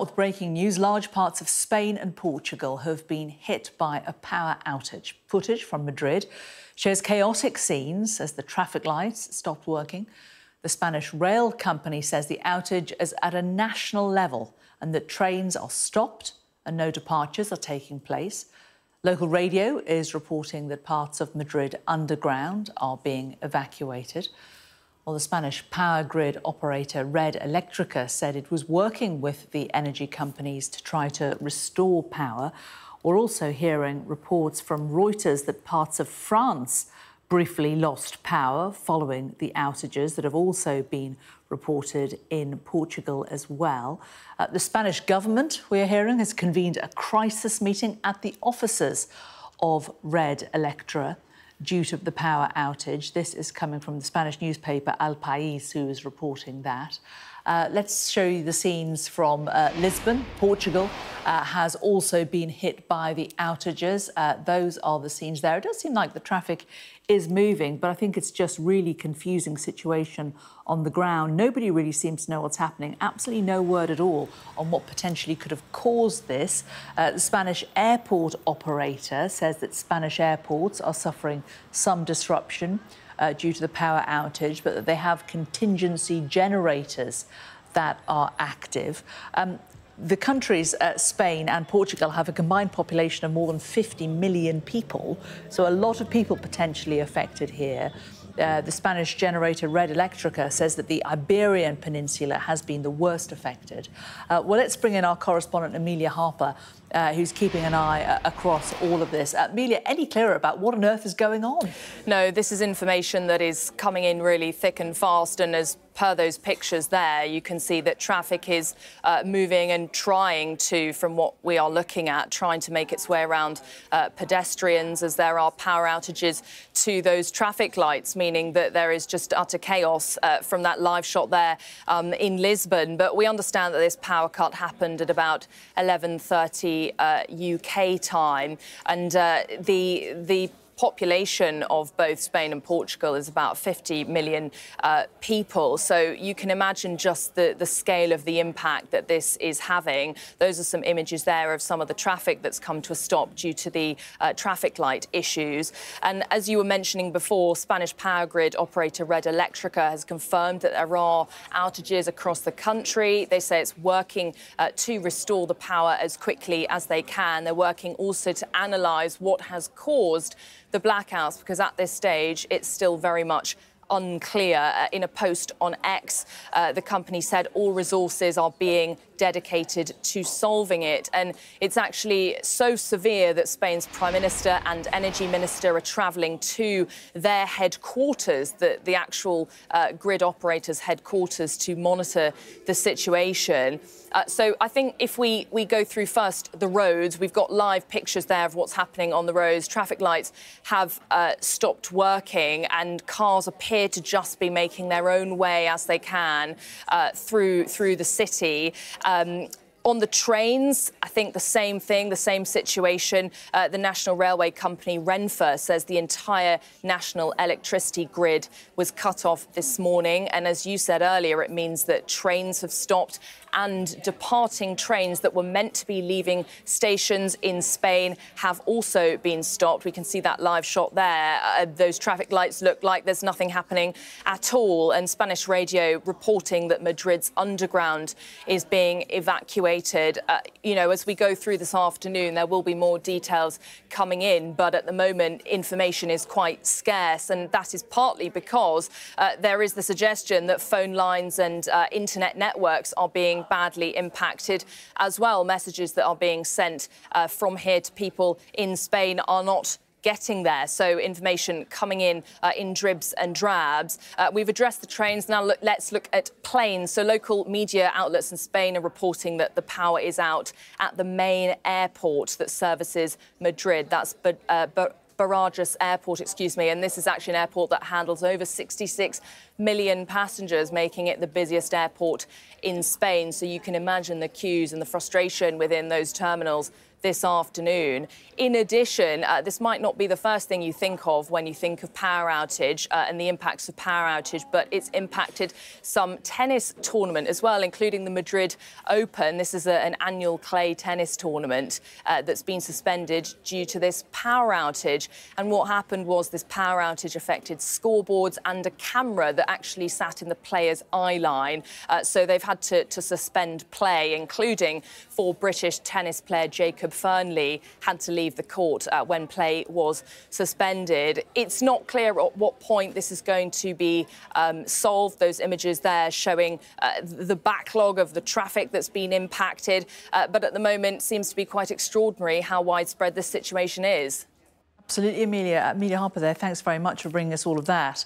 With breaking news, large parts of Spain and Portugal have been hit by a power outage. Footage from Madrid shows chaotic scenes as the traffic lights stopped working. The Spanish rail company says the outage is at a national level and that trains are stopped and no departures are taking place. Local radio is reporting that parts of Madrid underground are being evacuated. Well, the Spanish power grid operator Red Electrica said it was working with the energy companies to try to restore power. We're also hearing reports from Reuters that parts of France briefly lost power following the outages that have also been reported in Portugal as well. The Spanish government, we're hearing, has convened a crisis meeting at the offices of Red Electrica due to the power outage. This is coming from the Spanish newspaper El País, who is reporting that. Let's show you the scenes from Lisbon. Portugal has also been hit by the outages. Those are the scenes there. It does seem like the traffic is moving, but I think it's just really confusing situation on the ground. Nobody really seems to know what's happening. Absolutely no word at all on what potentially could have caused this. The Spanish airport operator says that Spanish airports are suffering some disruption due to the power outage, but that they have contingency generators that are active. The countries, Spain and Portugal, have a combined population of more than 50 million people, so a lot of people potentially affected here. The Spanish generator Red Electrica says that the Iberian Peninsula has been the worst affected. Well, let's bring in our correspondent Amelia Harper, who's keeping an eye across all of this. Amelia, any clearer about what on earth is going on? No, this is information that is coming in really thick and fast, and as per those pictures there, you can see that traffic is moving and trying to, from what we are looking at, trying to make its way around pedestrians as there are power outages to those traffic lights, meaning that there is just utter chaos from that live shot there in Lisbon. But we understand that this power cut happened at about 11:30 UK time, and the population of both Spain and Portugal is about 50 million people. So you can imagine just the scale of the impact that this is having. Those are some images there of some of the traffic that's come to a stop due to the traffic light issues. And as you were mentioning before, Spanish power grid operator Red Electrica has confirmed that there are outages across the country. They say it's working to restore the power as quickly as they can. They're working also to analyse what has caused the blackouts, because at this stage it's still very much unclear. In a post on X, the company said all resources are being dedicated to solving it. And it's actually so severe that Spain's Prime Minister and Energy Minister are travelling to their headquarters, the actual grid operators' headquarters, to monitor the situation. So I think if we go through first the roads, we've got live pictures there of what's happening on the roads. Traffic lights have stopped working and cars appear to just be making their own way as they can through the city. On the trains, I think the same thing, the same situation. The national railway company Renfe says the entire national electricity grid was cut off this morning. And as you said earlier, it means that trains have stopped, and departing trains that were meant to be leaving stations in Spain have also been stopped. We can see that live shot there. Those traffic lights look like there's nothing happening at all. And Spanish radio reporting that Madrid's underground is being evacuated. You know, as we go through this afternoon, there will be more details coming in. But at the moment, information is quite scarce. And that is partly because there is the suggestion that phone lines and internet networks are being badly impacted as well. Messages that are being sent from here to people in Spain are not getting there. So information coming in dribs and drabs. We've addressed the trains. Now let's look at planes. So local media outlets in Spain are reporting that the power is out at the main airport that services Madrid. That's Barajas Airport, and this is actually an airport that handles over 66 million passengers, making it the busiest airport in Spain. So you can imagine the queues and the frustration within those terminals this afternoon. In addition, this might not be the first thing you think of when you think of power outage and the impacts of power outage, but it's impacted some tennis tournament as well, including the Madrid Open. This is an annual clay tennis tournament that's been suspended due to this power outage. And what happened was this power outage affected scoreboards and a camera that actually sat in the player's eye line. So they've had to suspend play, including for British tennis player Jacob Fernley had to leave the court when play was suspended. It's not clear at what point this is going to be solved. Those images there showing the backlog of the traffic that's been impacted. But at the moment, seems to be quite extraordinary how widespread this situation is. Absolutely, Amelia. Amelia Harper there, thanks very much for bringing us all of that.